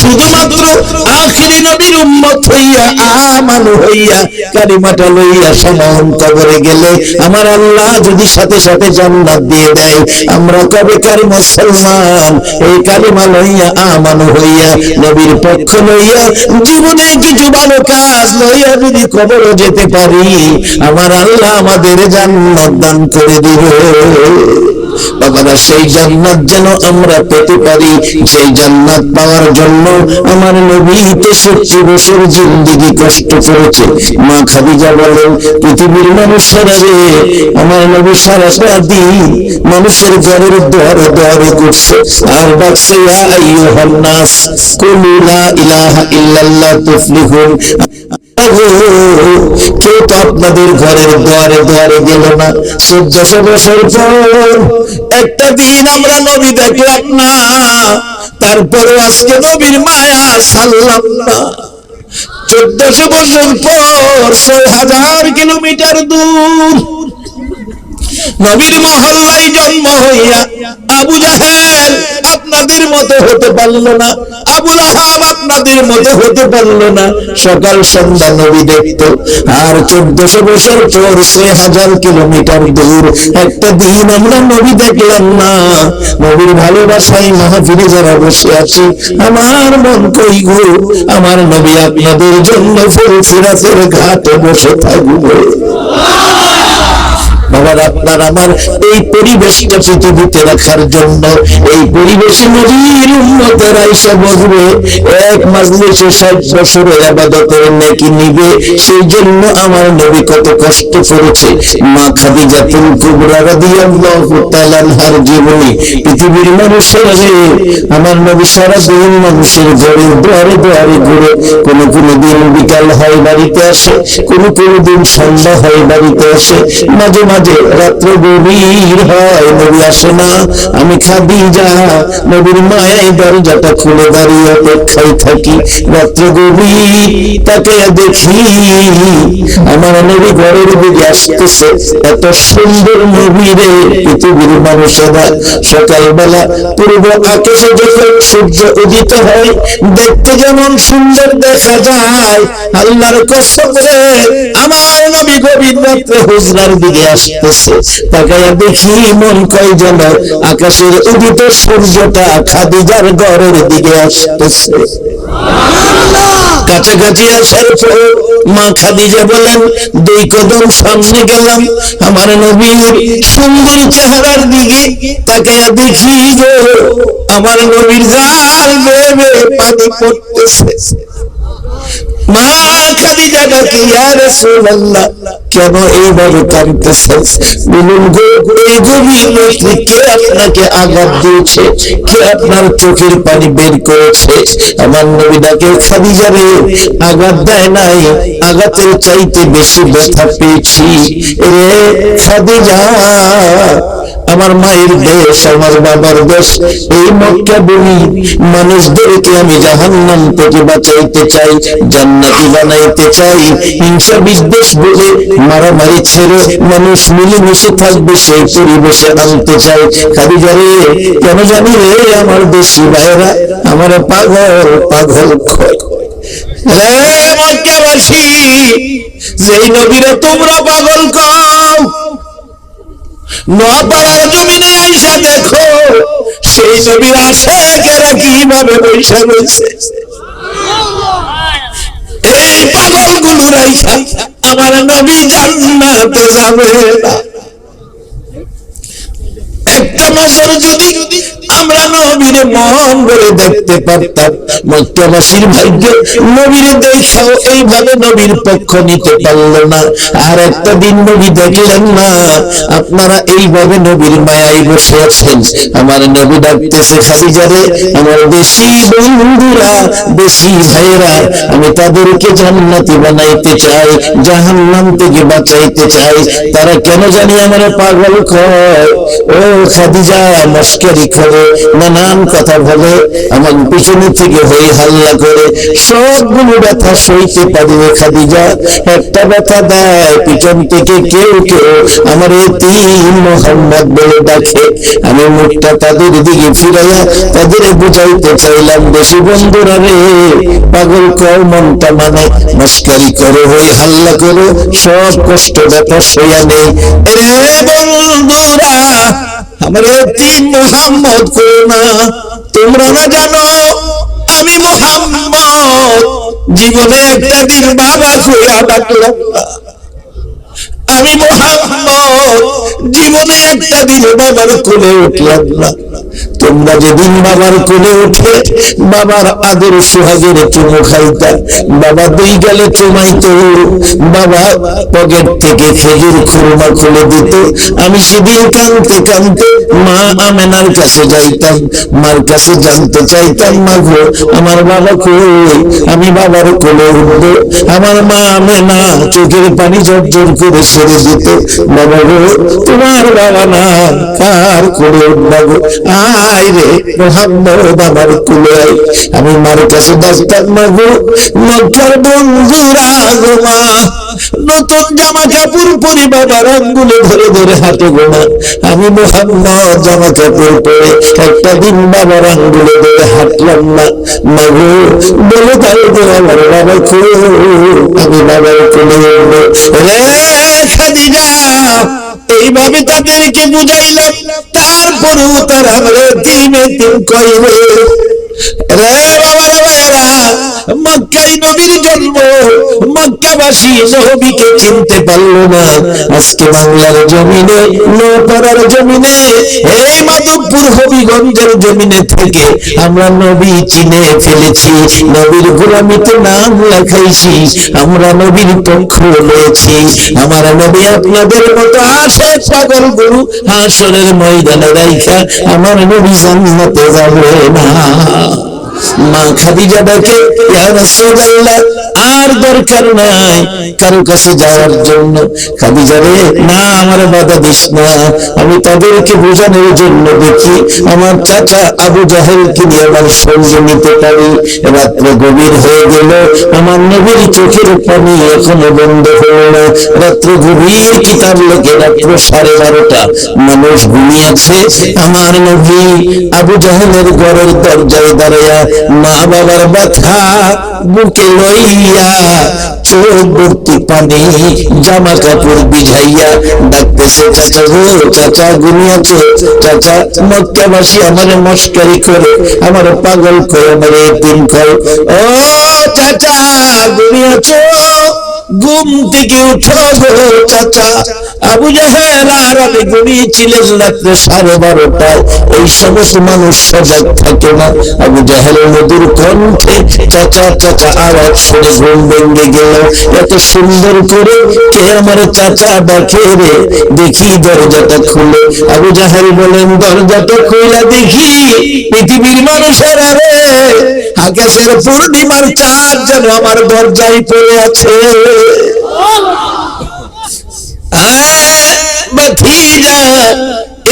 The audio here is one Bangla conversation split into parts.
শুধুমাত্র আখিরি নবীর উম্মত হইয়া আমানু হইয়া কালিমাটা লইয়া সমান কবরে গেলে আমার আল্লাহ যদি সাথে সাথে জান্নাত দিয়ে দেয়, আমরা কবেকার মুসলমান এই কালিমা লইয়া আমানু হইয়া নবীর পক্ষ লইয়া জীবনে কিছু ভালো কাজ লইয়া যদি কবরে যেতে পারি, আমার আল্লাহ আমাদের জান্নাত দান করে দিবে। বাবারা, সেই জান্নাত যেন আমরা পেতে পারি, সেই জান্নাত পাওয়ার জন্য আমার নবী 63 বছর জিন্দেগি কষ্ট করেছে। মা খাদিজা বলেন, পৃথিবীর মানুষেরা রে, আমার নবী সারাটা দিন মানুষের ঘরের দুয়ারে দুয়ারে ঘুরছে আর ডাকছে, ইয়া আইয়ুহান নাস কুলু লা ইলাহা ইল্লাল্লাহ তুফলিহুন। কেউ তো আপনাদের ঘরের দুয়ারে দুয়ারে গেল না। 1400 বছর পর একটা দিন আমরা নবী দেখলাম না, তারপরে আজকে নবীর মায়া ছাড়লাম না। 1400 বছর পর 6000 কিলোমিটার দূর নবীর মহল্লায় জন্ম হইয়া আবু জাহেল আপনাদের মতো হতে পারলো না, আবু লাহাব আপনাদের মতো হতে পারলো না। সকাল সন্ধ্যা নবী দেখত। আর 1400 বছর পর 6000 কিলোমিটার দূর একটা দিন আমরা নবী দেখলাম না। নবীর ভালোবাসায় মাহফিলে যারা বসে আছি, আমার মন কই গো, আমার নবী আপনাদের জন্য ফুলফিরাতের ঘাটে বসে থাকবে। বাবার, আপনার আমার এই পরিবেশটা পৃথিবীতে রাখার জন্য এই পরিবেশে নবীর উম্মতেরা এসে বসবে, এক মাজলিসে 60 বছরের ইবাদতের নেকি নিবে। সেই জন্য আমার নবী কত কষ্ট করেছে। মা খাদিজাতুল কুবরা রাদিয়াল্লাহু তাআলা আনহার জীবনী পৃথিবীর মানুষেরা রে, আমার নবী সারা দিন মানুষের ঘরে দুয়ারে দুয়ারে ঘুরে, কোন কোন দিন বিকাল হয় বাড়িতে আসে, কোন কোন দিন সন্ধ্যা হয় বাড়িতে আসে, মাঝে মাঝে রাত্রে গভীর হয় নবী আসে না। আমি খাদিজা নবীর মায়ায় দরজাটা খুলে দাঁড়িয়ে অপেক্ষায় থাকি। রাত্রে গভীর তাকে দেখি আমার নবী ঘরের দিকে আসতেছে। এত সুন্দর নবী রে, পৃথিবীর মানুষেরা সকালবেলা পূর্ব আকাশে যখন সূর্য উদিত হয় দেখতে যেমন সুন্দর দেখা যায়, আল্লাহর কসম রে, আমার নবী গভীর রাত্রে হুজরার দিকে আসতেছে। তাকায়া দেখি মন কয় যেন আকাশের উদিত সূর্যটা খাদিজার ঘরের দিকে আসতেছে। কাছাকাছি আসার পর মা খাদিজা বলেন, 2 কদম সামনে গেলাম, আমার নবীর সুন্দর চেহারার দিকে তাকায়া দেখি গো, আমার নবীর গাল বেয়ে বেয়ে পানি পড়তেছে। মা খাদিজা ডাকে, ইয়া রাসূলুল্লাহ, কেন এইভাবে কাঁদতেছেন? বলুন গো, এই গভীর রাতে কে আপনাকে আঘাত দিয়েছে? কে আপনার চোখের পানি বের করেছে? আমার নবী ডাকে, খাদিজা রে, আঘাত দেয় নাই, আঘাতের চাইতে বেশি ব্যথা পেয়েছি রে খাদিজা। আমার মায়ের দেশ, আমার বাবার দেশ, এই মক্কা ভূমি মানুষদেরকে আমি জাহান্নাম থেকে বাঁচাইতে চাই, জান্নাতি বানাইতে চাই। হিংসা বিদ্বেষ বলে মারামারি ছেড়ে মানুষ মিলেমিশে থাকবে সেই পরিবেশে আনতে চাই। খাদিজা রে, কেন জানি রে আমার দেশি ভাইরা আমার পাগল পাগল কয়। মক্কাবাসী, যেই নবীরা তোমরা পাগল কও, নোয়াপাড়ার জমিনে আইসা দেখো সেই নবীর আশিকেরা কিভাবে বৈশা রয়েছে। এই পাগলগুলো রাইখা আমার নবী জান্নাতে যাবে না। একটা নজর যদি আমরা নবীর মন বলে দেখতে পারতাম, মক্কাবাসীর ভাগ্য নবীর দেখাও এইভাবে নবীর পক্ষ নিতে পারলো না। আর একটা দিন নবী দেখলেন না, আপনারা এইভাবে নবীর মায়ায় বসে আছেন। আমার নবী ডাকতেছে, খাদিজা রে, আমার দেশি বন্ধুরা, দেশি ভাইরা, আমি তাদেরকে জান্নাতি বানাইতে চাই, জাহান্নাম থেকে বাঁচাইতে চাই। তারা কেন জানি আমার পাগল কয়। ও খাদিজা, মস্করি করে নানান কথা বলে, আমার পিছনে থেকে হই হাল্লা করে, সবগুলো ব্যথা সইতে পারি রে খাদিজা। একটা ব্যথা দেয় পিছন থেকে কেউ কেউ আমার এতিম মোহাম্মদ বলে ডাকে। আমি মুখটা তাদের দিকে ফিরাইয়া তাদের বুঝাইতে চাইলাম, বেশি বন্ধুরা রে, পাগল কর মনটা মানে, মস্কারি করো, হই হাল্লা করো, সব কষ্ট ব্যথা সইয়া নেই রে বন্ধুরা। আমার এতিম মোহাম্মদ করো না, তোমরা না জানো আমি মোহাম্মদ জীবনে একটা দিন বাবা খুঁড়া ডাকলাম না। আমি মোহাম্মদ জীবনে একটা দিন বাবার কোলে উঠলাম না। তোমরা যেদিন বাবার কোলে উঠে বাবার আদর সোহাগের চুমু খাইতা, বাবা দুই গালে চুমাইত, বাবা পকেট থেকে খেজুর খুরমা খুলে দিত, আমি সেদিন কাঁদতে কাঁদতে মা আমেনার কাছে যাইতাম, মার কাছে জানতে চাইতাম, মা গো আমার বাবা কই। আমি বাবার কোলে উঠব, আমার মা আমেনা চোখের পানি ঝরঝর করে ছেড়ে দিত, বাবা গো তোমার বাবা না, কার কোলে উঠবা গো, আয় রে মোহাম্মদ আমার কোলে আয়। আমি মার কাছে ডাকতাম, মা গো মক্কার বন্ধুরা গো মা, নতুন জামা কাপড় পরি বাবার আঙ্গুলে ধরে ধরে হাঁটে গো মা। আমি মোহাম্মদ জামা কাপড় পরে একটা দিন বাবার আঙ্গুলে ধরে হাঁটলাম না, মা গো বলে তাই গো আমার বাবা কোলে। আমি বাবার কোলে উঠবো রে খাদিজা। এইভাবে তাদেরকে বুঝাইলাম, তারপরেও তারা আমার দিনে দিন কইবে রে বাবারা ভাইরা, মক্কায় নবীর জন্ম, মক্কাবাসী নবীকে চিনতে পারলো না। আজকে বাংলার জমিনে, নোপাড়ার জমিনে, এই মাধবপুর হবিগঞ্জের জমিনে থেকে আমরা নবী চিনে ফেলেছি, নবীর গোলামিতে নাম লেখাইছি, আমরা নবীর পক্ষ লয়েছি। আমার নবী আপনাদের মতো আসে পাগল গুরু হাসরের ময়দানে রাইখা আমার নবী জান্নাতে যাবে না। মা খাদিজা ডাকে, ইয়া রাসূলুল্লাহ আর দরকার নাই কারো কাছে যাওয়ার জন্য। খাদিজা রে না, আমার বাধা দিস না, আমি তাদেরকে বোঝানোর জন্য দেখি আমার চাচা আবু জাহেলকে নিয়ে আমার সঙ্গে নিতে পারি। রাত্র গভীর হয়ে গেল, আমার নবীর চোখের পানি এখনো বন্ধ হলো না। রাত্র গভীর, কিতাব লেগে রাত্র 12:30, মানুষ ঘুমিয়েছে। আমার নবী আবু জাহেলের ঘরের দরজায় দাঁড়াইয়া মা বাবার ব্যথা বুকে লইয়া, চোখ ভর্তি পানি, জামা কাপড় ভিজাইয়া ডাকতেছে, চাচা গো চাচা ঘুমিয়েছে, চাচা মক্কাবাসী আমার মস্কারি করে, আমার পাগল করে, আমার এতিম করে, ও চাচা ঘুমিয়েছো, ঘুম থেকে উঠো গো চাচা। আবু জাহেল আর আমি ঘুমিয়েছিলেন রাত্রে 12:30। এই সমস্ত মানুষ সজাগ থাকে না। আবু জাহেল মধুর কণ্ঠে চাচা চাচা আওয়াজ শুনে ঘুম ভেঙে গেল। এত সুন্দর করে কে আমার চাচা ডাকে রে, দেখি দরজাটা খুলে। আবু জাহেল বলেন, দরজাটা খুলে দেখি পৃথিবীর মানুষেরা রে, আকাশের পূর্ণিমার চাঁদ যেন আমার দরজায় পড়ে আছে। ভাতিজা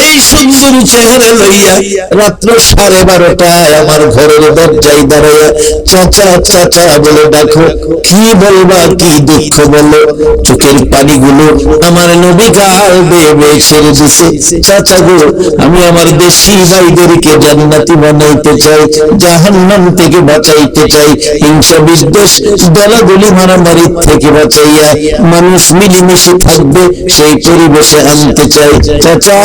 এই সুন্দর চেহারা লইয়া রাত্র 12:30 আমার ঘরের দরজায় দাঁড়াইয়া চাচা চাচা বলে ডাকো। কি বলবা, কি দুঃখ বলো। চোখের পানিগুলো আমার নবী গাল বেয়ে বেয়ে ছেড়ে দিছে। চাচা গো, আমি আমার দেশি ভাইদেরকে জান্নাতি বানাইতে চাই, জাহান্নাম থেকে বাঁচাইতে চাই, হিংসা বিদ্বেষ দলাদলি মারামারি থেকে বাঁচাইয়া মানুষ মিলেমিশে থাকবে সেই পরিবেশে আনতে চাই। চাচা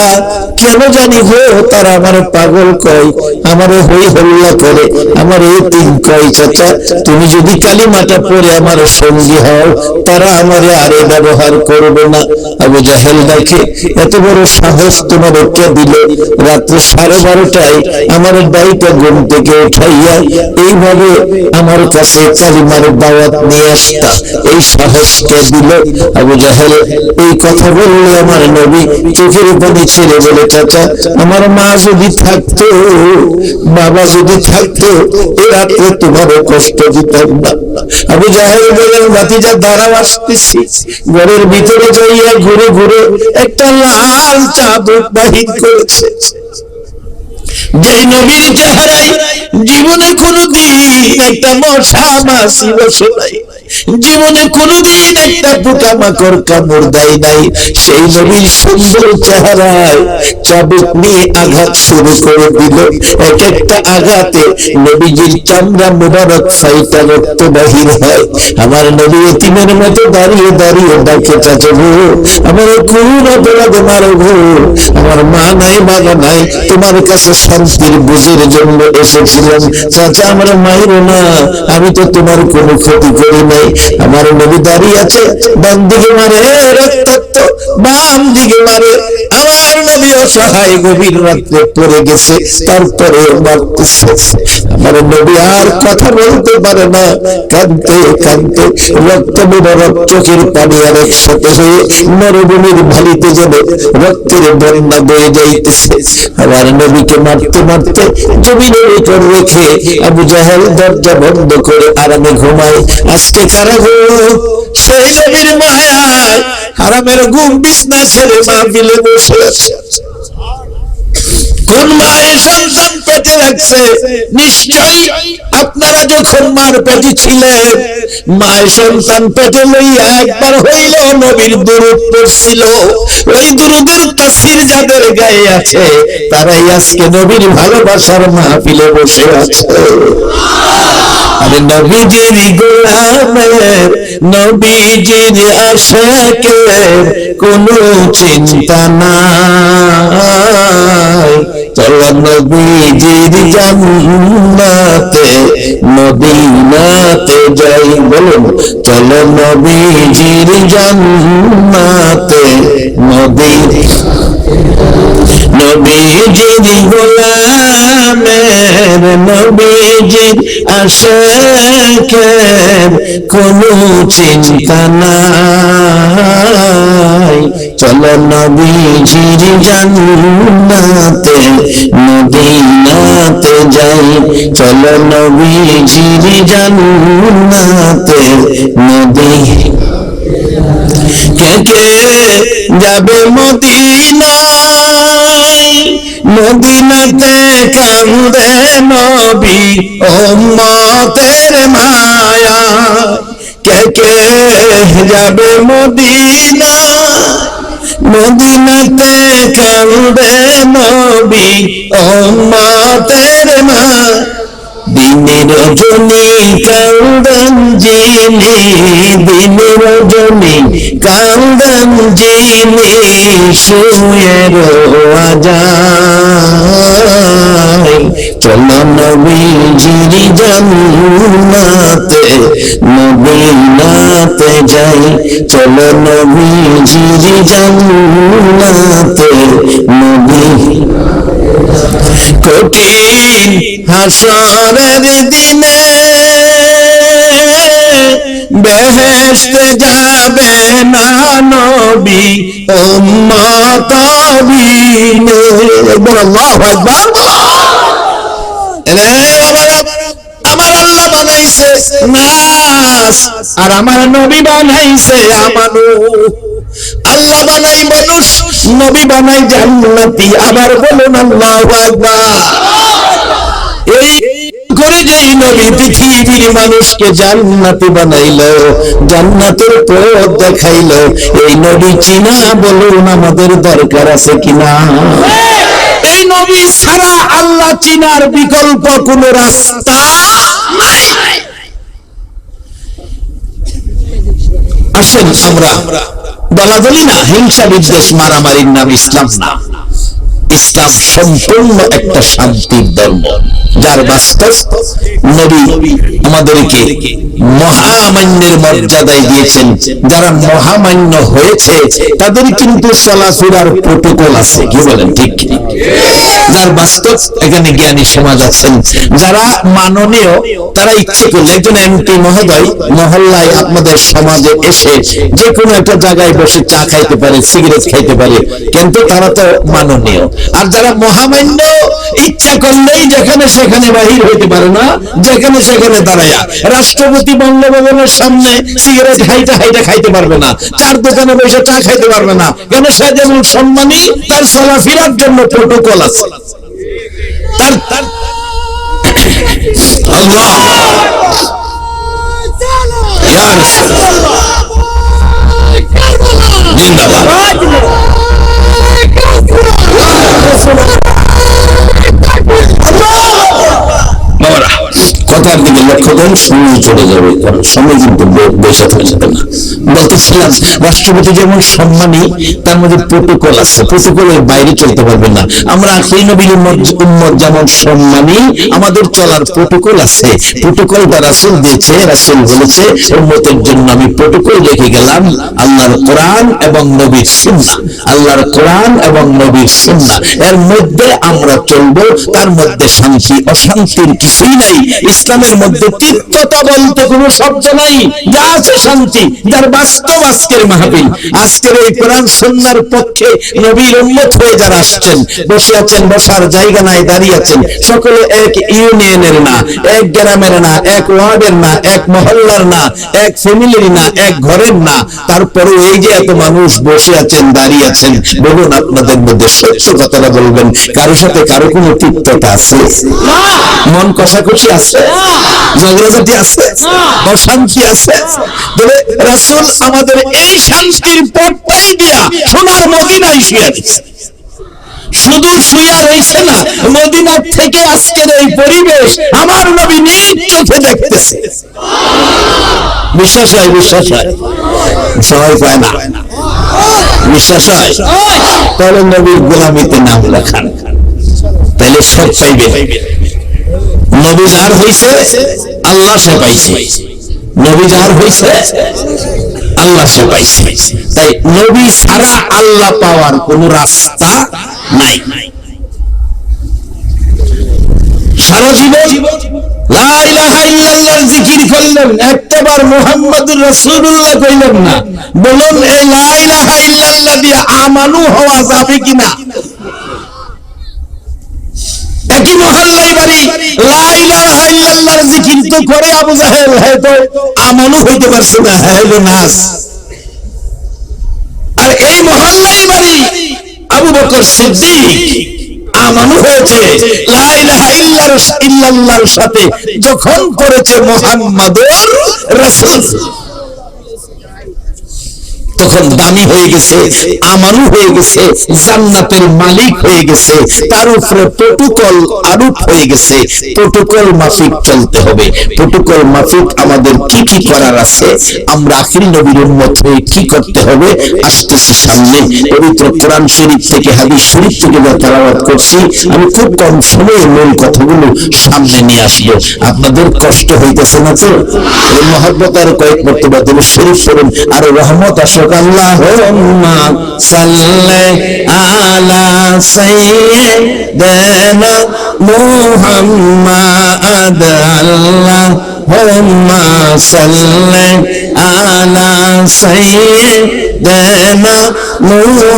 কেন জানি গো তারা আমার পাগল কয়, আমার হই হল্লা করে, আমার এতিম কয়। চাচা তুমি যদি কালিমাটা পড়ে আমার সঙ্গী হও, তারা আমারে আরে ব্যবহার করবে না। আবু জাহেল দেখে, এত বড় সাহস তোমার কে দিল? রাত্র 12:30 আমার ডাইটা ঘুম থেকে উঠাইয়া এইভাবে আমার কাছে কালিমার দাওয়াত নিয়ে আসতা, এই সাহস কে দিল? আবু জাহেল এই কথা বললে আমার নবী চোখের পানি ছেড়ে বলে, চাচা আমার মা যদি থাকতো, বাবা যদি থাকতো, এ রাত্রে তোমারও কষ্ট দিতাম না। আবু জাহেল বলেন, ভাতিজা দাঁড়াও, আসতেছি। ঘরের ভিতরে যাইয়া ঘুরে ঘুরে একটা লাল চাদর বাহির করেছে। যে নবীর চেহারায় জীবনে কোনদিন একটা মশা মাছি বসে নাই, জীবনে কোনদিন একটা পোকামাকড় কামড় দেয় নাই, সেই নবীর সুন্দর চেহারায় চাবুক নিয়ে আঘাত শুরু করে দিল। এক একটা আঘাতে নবীজির চামড়া মুবারক ফাইটা রক্ত বাহির হয়। আমার নবী এতিমের মতো দাঁড়িয়ে দাঁড়িয়ে ডাকে, চাচা গো আমার কোন অপরাধ মারো গো, আমার মা নাই বাবা নাই, তোমার কাছে শান্তির বুঝের জন্য এসেছিলাম, চাচা আমার মায়ের না, আমি তো তোমার কোনো ক্ষতি করি নাই। আমার নবী দাঁড়িয়ে আছে, ডান দিকে মারে রক্তাক্ত, বাম দিকে মারে। আমার নবী অসহায় গভীর রাত্রে পড়ে গেছে, তারপরে মারতেছে। আমার নবী আর কথা বলতে পারে না, কাঁদতে কাঁদতে রক্ত মুবারক চোখের পানি আর একসাথে হয়ে মরুভূমির ভালিতে যেন রক্তের বন্যা বয়ে যাইতেছে। আমার নবীকে মারতে মারতে জমিনের উপর রেখে আবু জাহেল দরজা বন্ধ করে আরামে ঘুমায়। আজকে কারা গো সেই নবীর মায়ায় হারামের ঘুম বিছনা ছেড়ে মাহফিলে বসে আছে। কোন মায়ের সন্তান পেটে রাখছে? নিশ্চয়ই আপনারা যখন মার পেটে ছিলেন, মায়ের সন্তান পেটে লইয়া একবার হইল নবীর দুরূদ পড়ছিল। ওই দুরূদের তাসির যাদের গায়ে আছে, তারাই আজকে নবীর ভালোবাসার মাহফিলে বসে আছে। আরে নবীজির গোলামের, নবীজির আশিকের কোনো চিন্তা নাই। চলো নবীজির জান্নাতে মদিনাতে যাই, বলুন চলো নবীজির জান্নাতে নবীজির গোলামের, নবীজির আশিকের কোনো চিন্তা নাই। চলো নবীজির জান্নাতে মদিনাতে যাই, চলো নবীজির জান্নাতে কে কে যাবে মদিনায়, মদিনাতে কান্দে নবী উম্মতের মায়া। কে কে যাবে মদিনায়, মদিনাতে কান্দে নবী উম্মতের মায়া। দিনের রজনী কান্দন যিনি, দিনের রজনী কান্দন যিনি শুয়ে রোয়া যায়। চলো নবীজির জান্নাতে মদিনাতে যাই, চলো নবীজির জান্নাতে কঠিন হাসরের দিনে বেহেশতে যাবে না নবী উম্মত বিনে। আল্লাহু আকবার। আমার আল্লাহ বানাইছে নাস আর আমার নবী বানাইছে আমানু। আল্লাহ বানাই মানুষ, নবী বানাই জান্নাতি। আবার বলুন আল্লাহু আকবার। এই করে যেই নবী পৃথিবীর মানুষকে জান্নাতি বানাইলো, জান্নাতের পথ দেখাইলো, এই নবী চিনা বলুন আমাদের দরকার আছে কিনা? এই নবী ছাড়া আল্লাহ চিনার বিকল্প কোন রাস্তা নাই। আসেন আমরা বলা বলি না, হিংসা বিদ্বেষ মারামারির নাম ইসলাম না। ইসলাম সম্পূর্ণ একটা শান্তির ধর্ম, যার বাস্তব নবী আমাদেরকে মহামান্যের মর্যাদায় দিয়েছেন। যারা মহামান্য হয়েছে তাদের কিন্তু চলাফেরার প্রটোকল আছে, কি বলেন ঠিক? যার বাস্তব এখানে জ্ঞানী সমাজ আছেন, যারা মাননীয়, তারা ইচ্ছে করলে একজন এমপি মহোদয় মহল্লায় আপনাদের সমাজে এসে যে কোনো একটা জায়গায় বসে চা খাইতে পারে, সিগারেট খাইতে পারে, কিন্তু তারা তো মাননীয়। আর যারা মহামান্য, ইচ্ছা করলেই যেখানে সেখানে বাহির হইতে পারে না, যেখানে সেখানে দাঁড়ায়া। রাষ্ট্রপতি বঙ্গভবনের সামনে সিগারেট হাইটা হাইটা খাইতে পারবে না, চার দোকানে বসে চা খাইতে পারবে না, কেন? সে যেমন সম্মানী, তার চলাফেরার জন্য প্রটোকল আছে। তার আল্লাহ ইয়া রাসূলুল্লাহ জিন্দাবাদ কথার দিকে লক্ষ্য করেন, সময় চলে যাবে, কারণ সময় কিন্তু বসে থাকবে না। বলতেছিলাম রাষ্ট্রপতি যেমন সম্মানী, তার মধ্যে প্রোটোকল আছে, প্রোটোকলের বাইরে চলতে পারবে না। আমরা আখিরি নবীর উম্মত যেমন সম্মানী, আমাদের চলার প্রোটোকল আছে। প্রোটোকলটা রাসূল দিয়েছে, রাসূল বলেছে উম্মতের জন্য আমি প্রোটোকল রেখে গেলাম, আল্লাহর কোরআন এবং নবীর সুন্নাহ, আল্লাহর কোরআন এবং নবীর সুন্নাহ, এর মধ্যে আমরা চলবো। তার মধ্যে শান্তি অশান্তির কিছুই নাই। ইসলামের মধ্যে তিক্ততা বলতে কোনো শব্দ নাই, যা আছে শান্তি, যার বাস্তব আজকের মাহফিল। আজকের এই কোরআন সুন্নাহর পক্ষে নবীর উম্মত হয়ে যারা আসছেন, বসে আছেন, বসার জায়গা নাই, দাঁড়িয়ে আছেন, সকলে এক ইউনিয়নের না, এক গ্রামের না, এক ওয়ার্ডের না, এক মহল্লার না, এক ফ্যামিলির না, এক ঘরের না, তারপরে এই যে এত মানুষ বসে আছেন, দাঁড়িয়ে আছেন, বলুন আপনাদের মধ্যে সত্য কথাটা বলবেন, কারোর সাথে কারো কোনো তিক্ততা আছে? মন কষাকষি আছে? ঝগড়াঝাটি আছে? অশান্তি আছে? তবে রাসূল আমাদের এই শান্তির পথটাই দিয়া সোনার মদিনায় শুয়ে দিচ্ছে। শুধু শুয়ে রয়েছে না, মদিনার থেকে আজকের এই পরিবেশ আমার নবী নিজ চোখে দেখতেছে। বিশ্বাস হয়? বিশ্বাস হয়? সবাই পায় না। বিশ্বাস হয়? তাহলে নবীর গোলামিতে নাম লেখান, তাহলে সব পাইবে। নবী যার হইছে আল্লাহ সে পাইছে, নবী যার হইছে আল্লাহ সে পাইছে। তাই নবী ছাড়া আল্লাহ পাওয়ার কোন রাস্তা নাই। সারা জীবন লা ইলাহা ইল্লাল্লাহর জিকির করলেন, একবার মুহাম্মাদুর রাসূলুল্লাহ কইলেন না। বলুন এই লা ইলাহা ইল্লাল্লাহ দিয়ে আমানু হওয়া যাবে কিনা? একই মহল্লায় বাড়ি, লা ইলাহা ইল্লাল্লাহর জিকির তো করে আবু জাহেল, হয়তো আমানু হইতে পারছে না, হলো নাস। আর এই মহল্লায় বাড়ি আবু বকর সিদ্দিক, আমানু হয়েছে লা ইলাহা ইল্লাল্লাহর সাথে যখন করেছে মুহাম্মাদুর রাসূল, তখন দামি হয়ে গেছে, আমানু হয়ে গেছে, জান্নাতের মালিক হয়ে গেছে। তার উপরে প্রোটোকল আরোপ হয়ে গেছে। প্রোটোকল মাফিক চলতে হবে। প্রোটোকল মাফিক আমাদের কি কি করার আছে, আমরা আখিরি নবীর উম্মত হয়ে কি করতে হবে, আসতেছি সামনে। পবিত্র কোরআন শরীফ থেকে, হাদিস শরীফ থেকে যা তেলাওয়াত করছি, আমি খুব কম সময়ে মূল কথাগুলো সামনে নিয়ে আসবো। আপনাদের কষ্ট হইতেছে না তো? এই মহব্বত আর কয়েক মর্তবা দিলে শরীফ পড়ুন, আর রহমত আসুক। আল্লাহুম্মা সাল্লি আলা সাইয়্যিদিনা মুহাম্মাদ, আল্লাহুম্মা সাল্লি আলা সাইয়্যিদিনা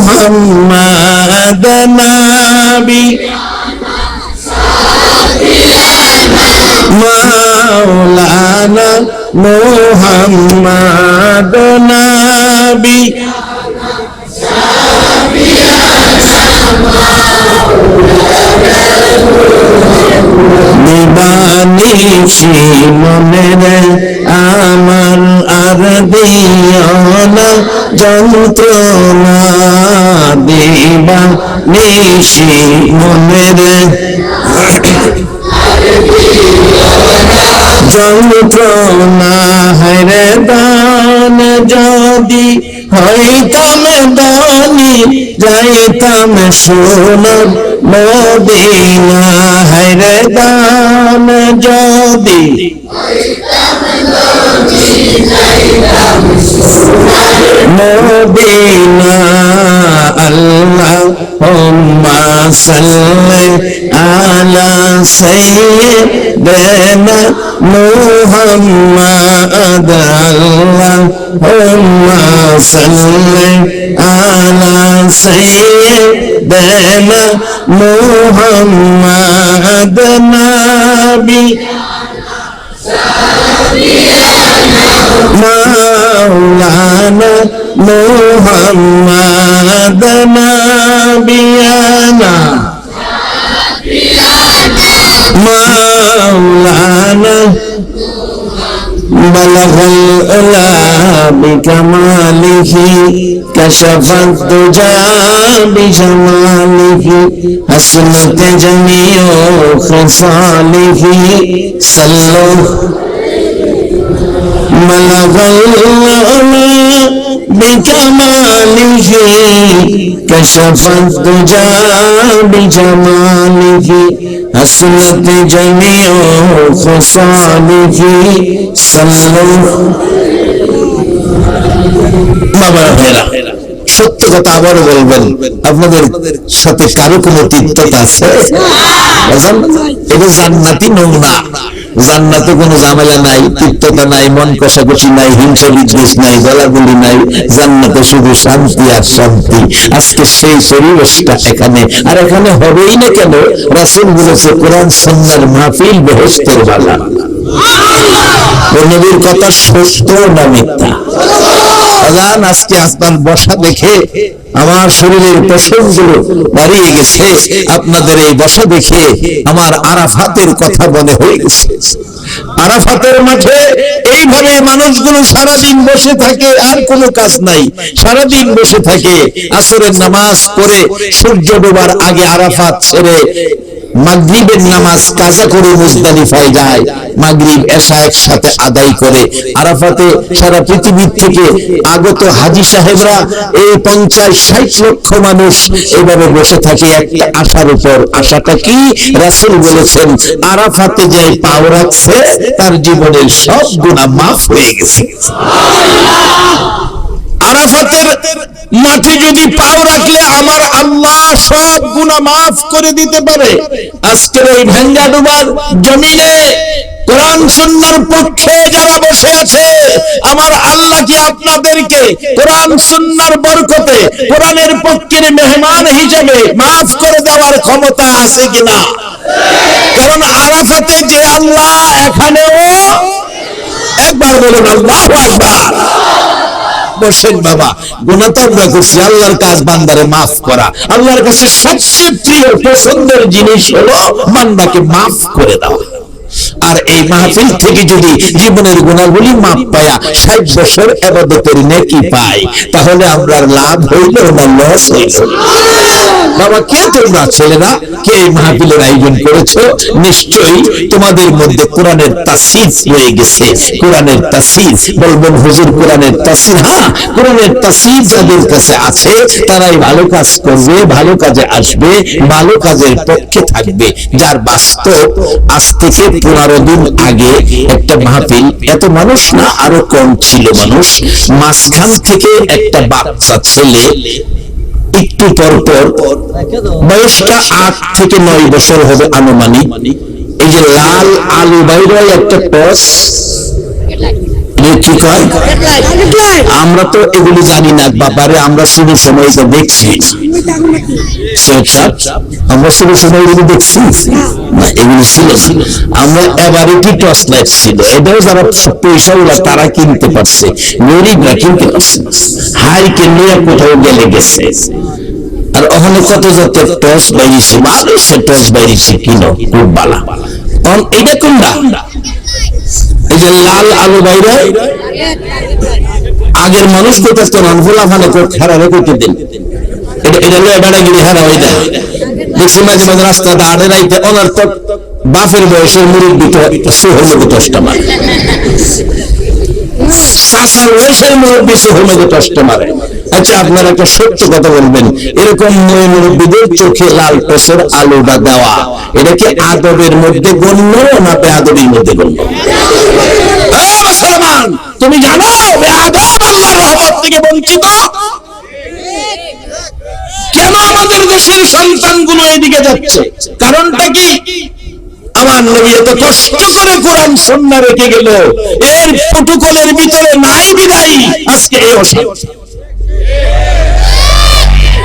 মুহাম্মাদ নাবি মাওলানা মুহাম্মাদ নাবি নিবানিশি মনে আমার আর দিওনা যন্ত্রণা, দিবানিশি মনে যন্ত্রণা, হায়রে দান যদি হইতাম দানি, যাইতাম সোনার মদিনা। হায়রে দান যদি মদিনা, আল্লাহুম্মা সাল্লি আলা সাইয়্যিদিনা মুহাম্মাদ, আল্লাহুম্মা সাল্লি আলা সাইয়্যিদিনা মুহাম্মাদ নাবি মাওলানা মুহাম্মাদ নাবিয়ানা মাওলানা বালাগাল উলা বিকামালিহি কাশাফাত দুজা বিজামালিহি হাসনাত জামিউ খিসালিহি সাল্লু বালাগাল উলা বিকামালিহি কাশাফাত দুজা বিজামালিহি হাসনাত জামিউ খিসালিহি সাল্লু। বাবা ভাইরা, সত্য কথা আবারও বলবেন, আপনাদের সাথে কারো কোনো তিক্ততা আছে? এটা জান্নাতি নমুনা। জান্নাতে কোনো ঝামেলা নাই, তিক্ততা নাই, মন কষাকষি নাই, হিংসা বিদ্বেষ নাই, গলাগুলি নাই। জান্নাতে শুধু শান্তি আর শান্তি। আজকে সেই পরিবেশটা এখানে, আর এখানে হবেই না কেন? রাসূল বলেছে কোরআন সুন্নাহর মাহফিল বেহেশতের বালা। নবীর কথা সত্য না মিথ্যা? আজকে আপনার বসা দেখে আমার শরীরের পশমগুলো দাঁড়িয়ে গেছে, আপনাদের এই বসা দেখে আমার আরাফাতের কথা মনে হয়ে গেছে। আরাফাতের মাঠে এইভাবে মানুষগুলো সারাদিন বসে থাকে, আর কোনো কাজ নাই, সারাদিন বসে থাকে। আসরের নামাজ পড়ে সূর্য ডোবার আগে আরাফাত ছেড়ে মাগরিবের নামাজ কাজা করে মুজদালিফায় যায়, মাগরিব এশা একসাথে আদায় করে। আরাফাতে সারা পৃথিবী থেকে আগত হাজী সাহেবরা, এই 50-60 লক্ষ মানুষ এইভাবে বসে থাকে একটা আশার উপর। আশাটা কি? রাসূল বলেছেন আরাফাতে যে পাও রাখছে তার জীবনের সব গুনাহ মাফ হয়ে গেছে। আরাফাতের মাঠে যদি পাও রাখলে আমার আল্লাহ সব গুনাহ মাফ করে দিতে পারে। আজকের এই ভাঙ্গা ডুবার জমিনে কোরআন সুন্নাহর পক্ষে যারা বসে আছে, আমার আল্লাহ কি আপনাদেরকে কোরআন সুন্নাহর বরকতে কোরআনের পক্ষের মেহমান হিসেবে মাফ করে দেওয়ার ক্ষমতা আছে কিনা? কারণ আরাফাতে যে আল্লাহ, এখানেও একবার বলুন আল্লাহু আকবার। বসেন বাবা, গুনাহ তো আমরা করছি, আল্লাহর কাজ বান্দারে মাফ করা। আল্লাহর কাছে সবচেয়ে প্রিয় পছন্দের জিনিস হলো বান্দাকে মাফ করে দেওয়া। আর এই মাহফিল থেকে যদি জীবনের গুনাহগুলি মাপ পায়া 60 বছর ইবাদতের নেকি পাই, তাহলে আমরা লাভ হইল না লস হইল? বাবা, কে তোমরা ছেলেরা কে এই মাহফিলের আয়োজন করেছো? নিশ্চয়ই তোমাদের মধ্যে কোরআনের তাসির হয়ে গেছে। কোরআনের তাসির বলবেন হুজুর, কোরআনের তাসির? হ্যাঁ, কোরআনের তাসির যাদের কাছে আছে তারাই ভালো কাজ করবে, ভালো কাজে আসবে, ভালো কাজের পক্ষে থাকবে। যার বাস্তব আজ থেকে 15 দিন আগে একটা মাহফিল, এত মানুষ না, আরো কম ছিল মানুষ। মাঝখান থেকে একটা বাচ্চা ছেলে একটু পর পর, বয়সটা 8 থেকে 9 বছর হবে আনুমানিক, এই যে লাল আলু বাইরে একটা টস, কি কয়? আমরা তো এগুলি জানি না বাবারে, আমরা শুরু সময় তো দেখছি, আমরা শুরু সময় এগুলি দেখছি না, এগুলি ছিল। আমরা এবারেটি টস লাইট ছিল, এটাও যারা পয়সাওয়ালা তারা কিনতে পারছে, গরিবরা কিনতে পারছে। হাই কিনলে কোথাও গেলে গেছে। আর ওখানে কত যত টস বাইরেছে, মানুষের টস বাইরেছে কিনো খুব বালা। এটা কোনটা? এই যে লাল আলু বাইরে, আগের মানুষ করতে রানফুলা ফানে হারারে করতে দিন, এটা লয়ে বেড়াগিরি হারা হয়ে যায়। দেখছি মাঝে মাঝে রাস্তা দাঁড়ে রাইতে অনার্থক বাপের বয়সের মুরব্বী তো সোহমে দশটা মারে, চাষার বয়সের মুরব্বী সোহমে দশটা মারে। আচ্ছা, আপনারা একটা সত্য কথা বলবেন, এরকম মুরব্বীদের চোখে লাল টসের আলুটা দেওয়া, এটা কি আদবের মধ্যে গণ্য না বেআদবির মধ্যে গণ্য? মুসলমান, তুমি জানো বেআদব আল্লাহর রহমত থেকে বঞ্চিত? কেন আমাদের দেশের সন্তানগুলো এদিকে যাচ্ছে? কারণটা কি? আমার নবী এত কষ্ট করে কোরআন সুন্নাহ রেখে গেল, এর প্রটোকলের ভিতরে নাই বিদায় আজকে এই অশান্তি।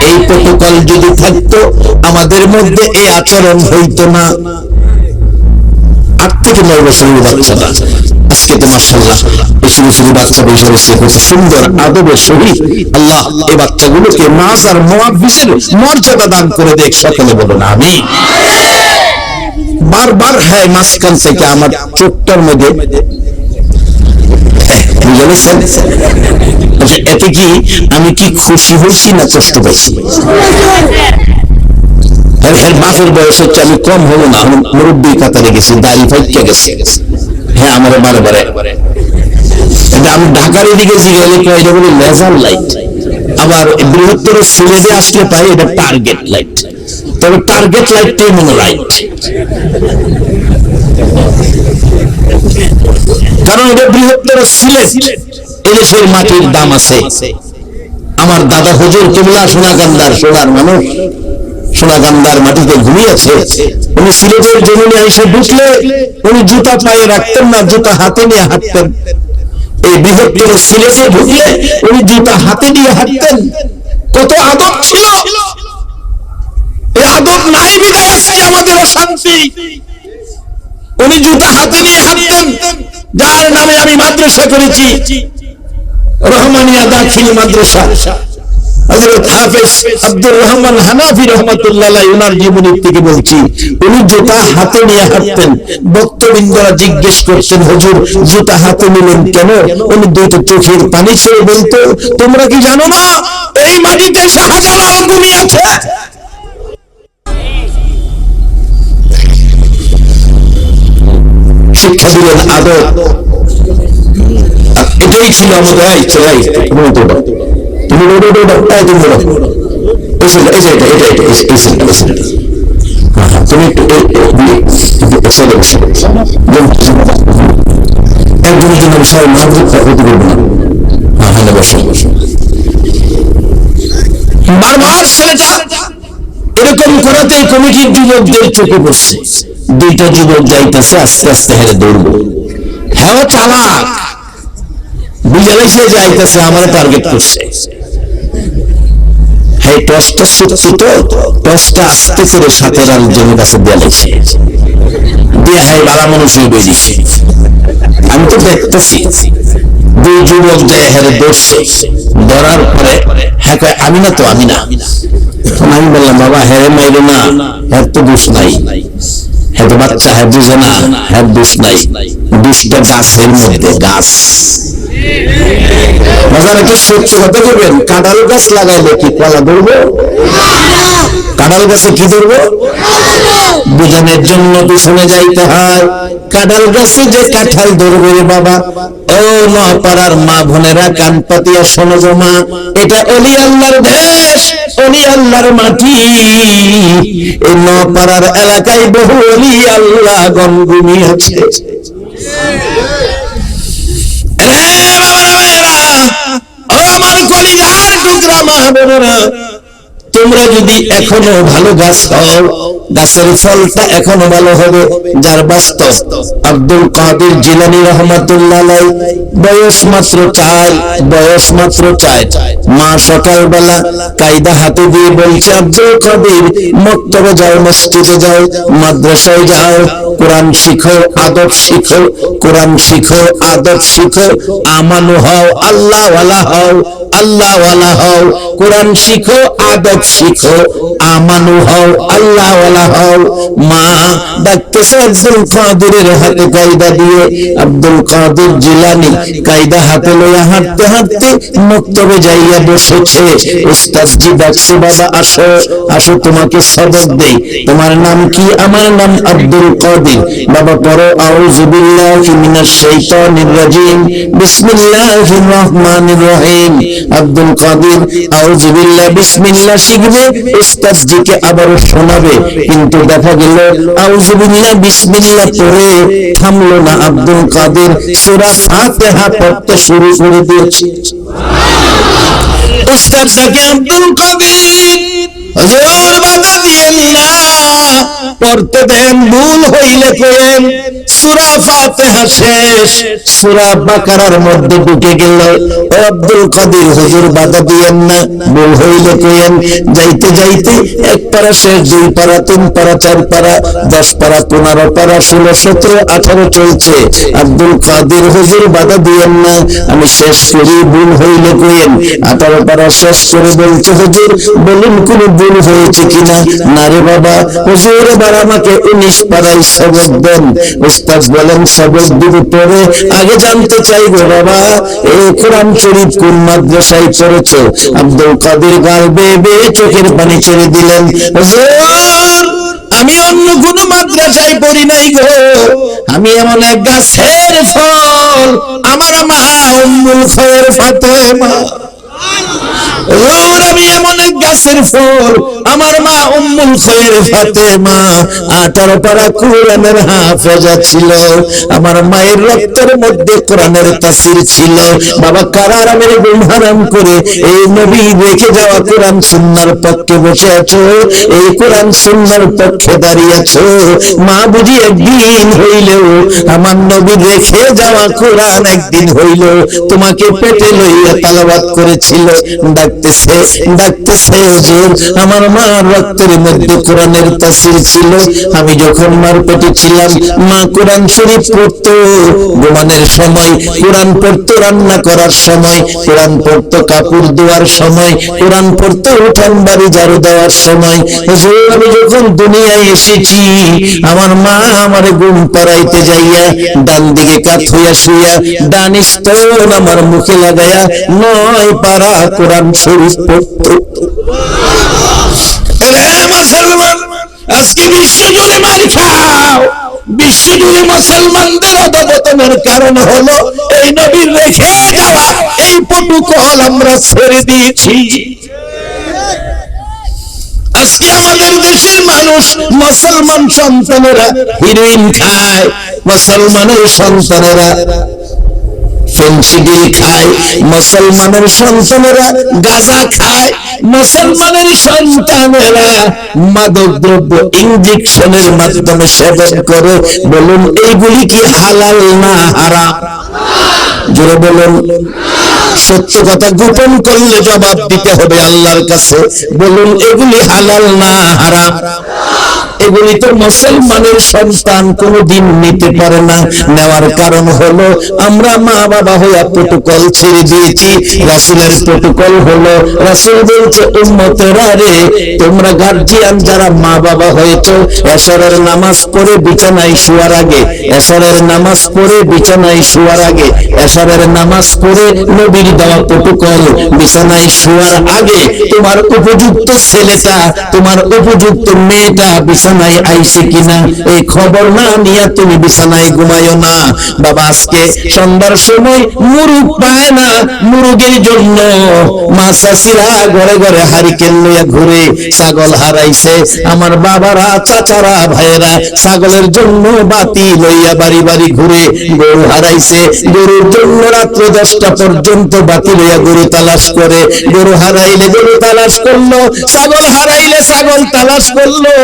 এই প্রটোকল যদি থাকতো আমাদের মধ্যে এই আচরণ হইতো না। 8 থেকে 9 বছরের বাচ্চাটা আজকে তো মাশাআল্লাহ বেশি বেশি বাচ্চা বসে বসে খুব সুন্দর আদবের সহিত আল্লাহ এই বাচ্চাগুলোকে মাজার মুআফিজের মর্যাদা দান করে দেখ। সকলে বলুন আমিন। বারবার হ্যাঁ মাঝখান থেকে আমার চোখটার মধ্যে বুঝেছেন। আচ্ছা এতে কি আমি কি খুশি হয়েছি না কষ্ট পাইছি? বাপের বয়স হচ্ছে আমি কম হলো না, মুরব্বী কাতারে গেছি, দাড়ি ফাইকা গেছে। হ্যাঁ আমার বারে বারে আমি ঢাকার এদিকে জিগাইলে কয় এটা বলে লেজার লাইট, আবার বৃহত্তর সিলেটে আসলে পাই এটা টার্গেট লাইট। তবে টার্গেট লাইটটাই মনে রাইট, কারণ এটা বৃহত্তর সিলেট, এদেশের মাটির দাম আছে। আমার দাদা হুজুর কিবলা সোনাকান্দার, সোনার মানুষ, সোনাকান্দার মাটিতে ঘুমিয়েছে। উনি সিলেটের জমিনে এসে ঢুকলে উনি জুতা পায়ে রাখতেন না, জুতা হাতে নিয়ে হাঁটতেন। এই বৃহত্তর সিলেটে ঢুকলে উনি জুতা হাতে নিয়ে হাঁটতেন। কত আদব ছিল, এই আদব নাই বিদায় আজকে আমাদের অশান্তি। উনি জুতা হাতে নিয়ে হাঁটতেন, যার নামে আমি মাদ্রাসা করেছি, রহমানিয়া দাখিল মাদ্রাসা। হযরত হাফেজ আব্দুর রহমান হানাফি রাহমাতুল্লাহ আলাইহি ওনার জীবনী থেকে বলছি, উনি জুতা হাতে নিয়ে হাঁটতেন। ভক্তবৃন্দরা জিজ্ঞেস করতেন, হুজুর জুতা হাতে নিলেন কেন? উনি দুটো চোখের পানি ছেড়ে বলতো, তোমরা কি জানো না এই মাটিতে শাহজালাল ঘুমিয়েছে? শিক্ষা দিলেন আদব। এটাই ছিল আমাদের বারবার ছেলেটা এরকম করাতে কমিটির যুবকদের চোখে পড়ছে। দুইটা যুবক যাইতেছে, আস্তে আস্তে হেরে দৌড়বো। হ্যাঁ চালাক, বুঝালে সে যাইতেছে আমার টার্গেট করছে। হ্যাঁ টসটা সত্যি তো, টসটা আস্তে করে সাথের আলোচনের কাছে দেয়ালেছে দিয়ে হ্যাঁ বালা মানুষ হয়ে বেরিয়েছে। আমি তো দেখতেছি দুই যুবক যায় হেরে দৌড়ছে। ধরার পরে হ্যাঁ কয় আমি না তো, আমি না। আমি বললাম বাবা হ্যাঁ মাইরে না, হ্যাঁ তো দোষ নাই, হ্যাঁ তো বাচ্চা, হ্যাঁ বুঝে না, হ্যাঁ দোষ নাই, দোষটা গাছের মধ্যে। গাছ বাজারে কি সত্য কথা বলবেন? কাঁঠাল গাছ লাগাইলে কি কলা ধরবো? কাঁঠাল গাছে কি ধরবো? বুঝানোর জন্য পিছনে যাইতে হয়। কাঁঠাল গাছে যে কাঁঠাল ধরবে রে বাবা, ও নপাড়ার মা বোনেরা কান পাতিয়া শোনো গো মা, এটা অলি আল্লাহর দেশ, অলি আল্লাহর মাটি। এই নপাড়ার এলাকায় বহু অলি আল্লাহ গণ ঘুমিয়েছে। আমার কলিজার টুকরা মা বোনেরা, তোমরা যদি এখনো ভালো গাছ হও, গাছের ফলটা এখনো ভালো হবে। যার বাস্তব আব্দুল কাদের জিলানী রাহমাতুল্লাহ আলাইহি বয়স মাত্র 4, বয়স মাত্র 4। মা সকালবেলা কায়দা হাতে দিয়ে বলছে, আব্দুল কাদের মক্তবে যাও, মসজিদে যাও, মাদ্রাসায় যাও, কোরআন শিখো, আদব শিখো, কোরআন শিখো, আদব শিখো, আমানু হও, আল্লাহ ওয়ালা হও, আল্লাহ ওয়ালা হও। কোরআন শিখো, আদব শিখো, আমানু হও, আল্লাহ ওয়ালা হও। মা ডাকতেছে আব্দুল কাদেরের হাতে কায়দা দিয়ে। আব্দুল কাদের জিলানী কায়দা হাতে লইয়া হাঁটতে হাঁটতে মক্তবে যাইয়া বসেছে। উস্তাদজি ডাকছে, বাবা আসো, আসো তোমাকে সবক দেই। তোমার নাম কি? আমার নাম আব্দুল কাদের। বাবা পড়ো আউযু বিল্লাহি মিনাশ শাইতানির রাজিম, বিসমিল্লাহির রহমানির রহিম। আব্দুল কাদের আউযু বিল্লাহ বিসমিল্লাহ শিখবে, উস্তাদজিকে আবার শোনাবে। কিন্তু দেখা গেল আউযু বিল্লাহ বিসমিল্লাহ পড়ে থামলো না। আব্দুল কাদের সূরা ফাতিহা পড়তে শুরু করে দিয়েছে। উস্তাদ ডাকে, আব্দুল কাদের হুজুর বাধা দিয়েন না, পড়তে দেন, ভুল হইলে কইেন। সূরা ফাতিহা শেষ, সূরা বাকারার মধ্যে ঢুকে গেল। আব্দুল কাদের হুজুর বাধা দিয়েন না, ভুল হইলে কইেন। যাইতে যাইতে 1 পারা শেষ, 2 পারা, 3 পারা, 4 পারা, 10 পারা, 15 পারা, 16, 17, 18 চলছে। আব্দুল কাদের হুজুর বাধা দিয়েন না, আমি শেষ করি, ভুল হইলে কইেন। 18 পারা শেষ করে বলছে, হুজুর বলুন কোন ভুল হয়েছে কিনা? না রে বাবা, হুজুর এবার আমাকে 19 পারায় সবক দেন। উস্তাদ বলেন সবক দিব পরে, আগে জানতে চাইবো বাবা এই কোরআন শরীফ কোন মাদ্রাসায় পড়েছো? আব্দুল কাদের গাল বেয়ে বেয়ে চোখের পানি ছেড়ে দিলেন। হুজুর আমি অন্য কোন মাদ্রাসায় পড়ি নাই গো, আমি এমন এক গাছের ফল, আমার মা উম্মুল খায়র ফাতেমা। আমি এমন এক গাছের ফল, আমার মা উম্মুল খায়র ফাতেমা 18 পারা কোরআনের হাফেজা ছিল। আমার মায়ের রক্তের মধ্যে কোরআনের তাসির ছিল। বাবা কারার আমের গুম হারাম করে এই নবী রেখে যাওয়া কোরআন সুন্নাহর পক্ষে বসে আছো, এই কোরআন সুন্নাহর পক্ষে দাঁড়িয়ে আছো। মা বুঝি একদিন হইলেও আমার নবী রেখে যাওয়া কোরআন একদিন হইলেও তোমাকে পেটে লইয়া তালাওয়াত করেছিল। ডাকতেছে ডাকতেছে হুজুর, আমার মা রক্তের মধ্যে কোরআনের তাসির ছিল। আমি যখন মার পেটে ছিলাম মা কোরআন শরীফ পড়তো ঘুমানোর সময়, কোরআন পড়তো রান্না করার সময়, কোরআন পড়তো কাপড় ধোয়ার সময়, কোরআন পড়তো উঠান বাড়ি ঝাড়ু দেওয়ার সময়। হুজুর আমি যখন দুনিয়ায় এসেছি আমার মা আমারে ঘুম পাড়াইতে যাইয়া ডান দিকে কাত হইয়া শুইয়া ডান স্তন আমার মুখে লাগাইয়া 9 পারা কোরআন শরীফ পড়তো। মুসলমান আজকে বিশ্বজুড়ে মার খাও, বিশ্বজুড়ে মুসলমানদের অধঃপতনের কারণ হলো এই নবীর রেখে যাওয়া এই প্রটোকল আমরা ছেড়ে দিয়েছি। আজকে আমাদের দেশের মানুষ মুসলমান সন্তানেরা হিরোইন খায়, মুসলমানের সন্তানেরা ফেন্সিডিল খায়, মুসলমানের সন্তানেরা গাঁজা খায়, মুসলমানের সন্তানেরা মাদক দ্রব্য ইনজেকশনের মাধ্যমে সেবন করে। বলুন এইগুলি কি হালাল না হারাম? জোরে বলুন। সত্য কথা গোপন করলে জবাব দিতে হবে আল্লাহর কাছে। বলুন এগুলি হালাল না হারাম? এগুলি তো মুসলমানের সন্তান কোনদিন নিতে পারে না। নেওয়ার কারণ হলো আমরা মা বাবা হইয়া প্রটোকল ছেড়ে দিয়েছি। রাসূলের প্রটোকল হলো, রাসূল বলছে উম্মতেরা রে তোমরা গার্জিয়ান যারা মা বাবা হয়েছো, এশারের নামাজ পড়ে বিছানায় শোয়ার আগে, এশারের নামাজ পড়ে বিছানায় শোয়ার আগে, এশারের নামাজ পড়ে নবীর দেওয়া প্রটোকল বিছানায় শোয়ার আগে তোমার উপযুক্ত ছেলেটা তোমার উপযুক্ত মেয়েটা বিছানায় আইছে কিনা এই খবর না নিয়ে তুমি বিছানায় ঘুমায়ো না। বাবা আজকে সন্ধ্যার সময় মুরুগ পায় না, মুরুগের জন্য মা চাচিরা ঘরে ঘরে হারিকেন লইয়া ঘুরে। ছাগল হারাইছে, আমার বাবারা চাচারা ভাইয়েরা ছাগলের জন্য বাতি লইয়া বাড়ি বাড়ি ঘুরে। গরু হারাইছে, গরুর জন্য রাত্র 10টা পর্যন্ত বাতি লইয়া গরু তালাশ করে। গরু হারাইলে গরু তালাশ করলো, ছাগল হারাইলে ছাগল তালাশ করলো,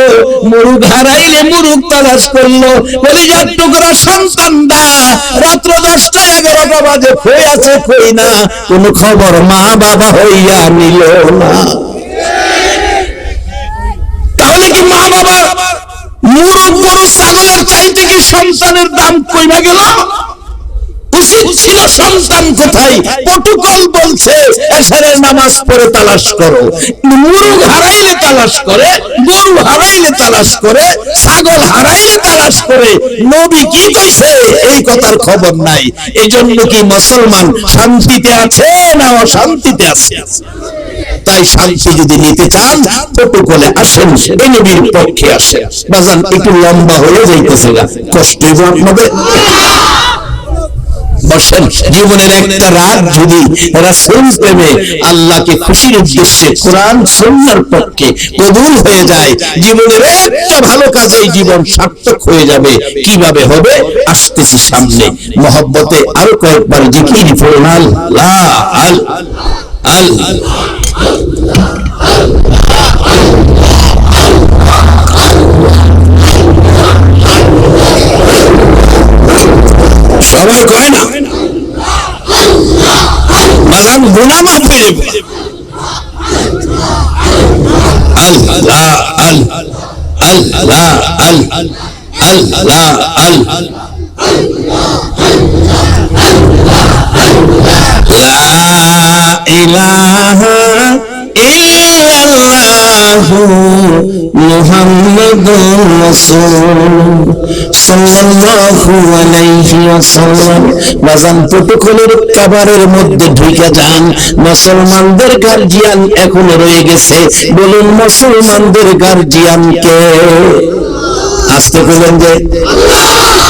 মুরুগ হারাইলে মুরুগ তালাশ করলো। কলিজার টুকরা সন্তানটা রাত্র 10টা 11টা বাজে কই আছে কই না কোন খবর মা বাবা হইয়া নিল না। তাহলে কি মা বাবা মুরুগ গরু ছাগলের চাইতে কি সন্তানের দাম কইমা গেল? উচিত ছিল সন্তান কোথায়? প্রটোকল বলছে এশারের নামাজ পড়ে তালাশ করো। মুরুগ হারাইলে তালাশ করে, গরু হারাইলে তালাশ করে, ছাগল হারাইলে তালাশ করে। নবী কি কইছে এই কথার খবর নাই। এজন্য কি মুসলমান শান্তিতে আছে না অশান্তিতে আছে? তাই শান্তি যদি নিতে চান প্রটোকলে আসেন, এই নবীর পক্ষে আসেন। বাজান একটু লম্বা হয়ে যাইতেছে, কষ্ট হবে আপনাদের। বসেন, জীবনের একটা রাত যদি রাসূল প্রেমে আল্লাহকে খুশির উদ্দেশ্যে কোরআন সুন্নাহর পক্ষে কবুল হয়ে যায়, জীবনের একটা ভালো কাজে জীবন সার্থক হয়ে যাবে। কিভাবে হবে আসতেছি সামনে। মহব্বতে আরো কয়েকবার জিকির পড়ুন আল্লাহ আল্লাহ। সবাই কয় না বাজান গুনাহ মাফ হয়ে যাবে। আল্লাহ আল্লাহ আল্লাহ আল্লাহ আল্লাহ লা ইলাহা ইল্লাল্লাহু মুহাম্মাদুর রাসূল সাল্লাল্লাহু আলাইহি ওয়াসাল্লাম। বাজান প্রটোকলের কাবারের মধ্যে ঢুকে যান। মুসলমানদের গার্জিয়ান এখনো রয়ে গেছে। বলুন মুসলমানদের গার্জিয়ান কে? আসতে বলেন যে,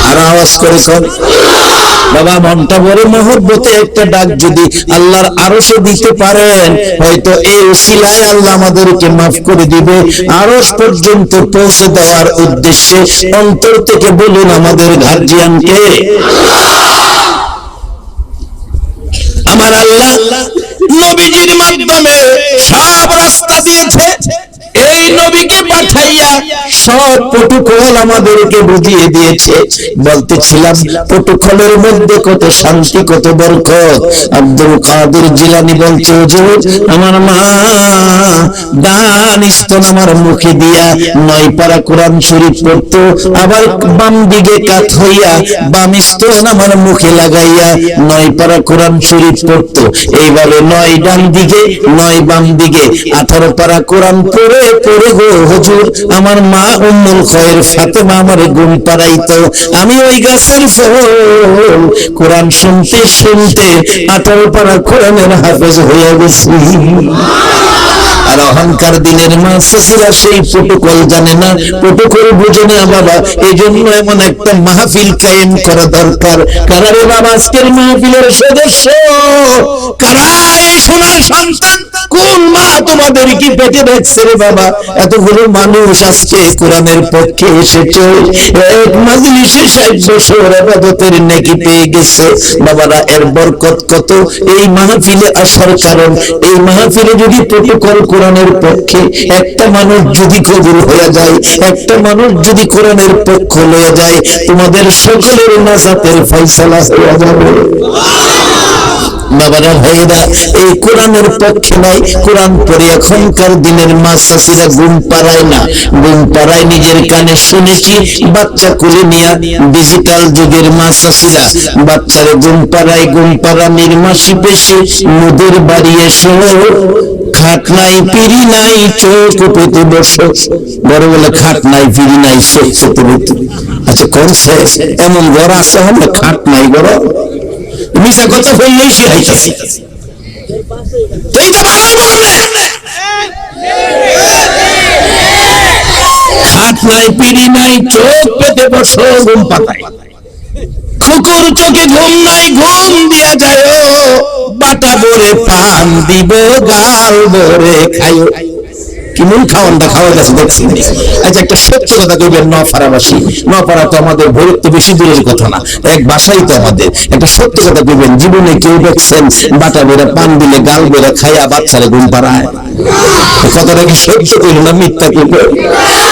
আর আওয়াজ করে কর বাবা। মনটা ভরে মহব্বতে একটা ডাক যদি আল্লাহর আরশে দিতে পারেন, হয়তো এই উসিলায় আল্লাহ আমাদেরকে মাফ করে দিবে। আরশ পর্যন্ত পৌঁছে দেওয়ার উদ্দেশ্যে অন্তর থেকে বলুন আমাদের গার্জিয়ান কে? আমার আল্লাহ নবীজির মাধ্যমে সব রাস্তা দিয়েছে। এই নবীকে পাঠাইয়া সব প্রটোকল আমাদেরকে বুঝিয়ে দিয়েছে। বলতেছিলাম প্রটোকলের মধ্যে কত শান্তি, কত বরকত। আব্দুল কাদের জিলানী বলছে, হুজুর আমার মা ডান স্তন আমার মুখে দিয়া 9 পারা কোরআন শরীফ পড়তো, আবার বাম দিকে কাত হইয়া বাম স্তন আমার মুখে লাগাইয়া 9 পারা কোরআন শরীফ পড়তো। এইভাবে 9 ডান দিকে 9 বাম দিকে 18 পারা কোরআন পড়ে পড়ে গো হুজুর আমার মা উম্মুল খায়র ফাতেমা আমারে ঘুম পাড়াইতো। আমি ওই গাছের ফল কোরআন শুনতে শুনতে 18 পারা কোরআনের হাফেজ হয়ে গেছি। আর অহংকার দিনের মা চাচিরা সেই প্রটোকল জানে না, প্রটোকল বুঝে না বাবা। এই জন্য এমন একটা মাহফিল কায়েম করা দরকার। কারা রে বাবা আজকের মাহফিলের সদস্য? কারা এই সোনার সন্তান? কোন মা তোমাদের কি পেটে রাখছে রে বাবা? এতগুলো মানুষ আজকে কোরআনের পক্ষে এসেছে, এক মাজলিসে 60 বছর ইবাদতের নেকি পেয়ে গেছে। বাবারা এর বরকত কত। এই মাহফিলে আসার কারণ, এই মাহফিলে যদি প্রটোকল কোরআনের পক্ষে একটা মানুষ যদি কবুল হয়ে যায়, একটা মানুষ যদি কোরআনের পক্ষ লয়ে যায়, তোমাদের সকলের নাজাতের ফয়সালা হয়ে যাবে। বাবারা ভাইয়েরা, এই কোরআনের পক্ষে নাই। কোরআন পড়ে এখনকার দিনের মা চাচিরা ঘুম পাড়ায় না। ঘুম পাড়ায় নিজের কানে শুনেছি, বাচ্চা কোলে নিয়ে ডিজিটাল যুগের মা চাচিরা বাচ্চারে ঘুম পাড়ায়। ঘুম পাড়ানির মাসি পেশে মুদের বাড়ি এসো, খাট নাই পিড়ি নাই চোখ পেতে বসো। বড় বলে খাট নাই পিড়ি নাই চোখ পেতে বসো। আচ্ছা কোনছে এমন ঘর আছে হলে খাট নাই ঘর? মিশা কথা বললেই শিখাইতেছি। খাট নাই পিড়ি নাই চোখ পেতে বসো ঘুম পাতায়। কুকুর চোখে ঘুম নাই ঘুম দিয়া যায়, বাটা ভরে পান দিব গাল ভরে খাইও। কেমন খাওয়ানটা খাওয়া গেছে দেখছি। আচ্ছা একটা সত্য কথা কইবেন নপাড়াবাসী। নপাড়া তো আমাদের ভৈরব তো বেশি দূরের কথা না, এক বাসাই তো আমাদের। একটা সত্য কথা কইবেন, জীবনে কেউ দেখছেন বাটা বেড়া পান দিলে গাল বেড়া খাইয়া বাচ্চারে ঘুম পাড়ায়? কথাটা কি সত্য কইল না মিথ্যা কইল?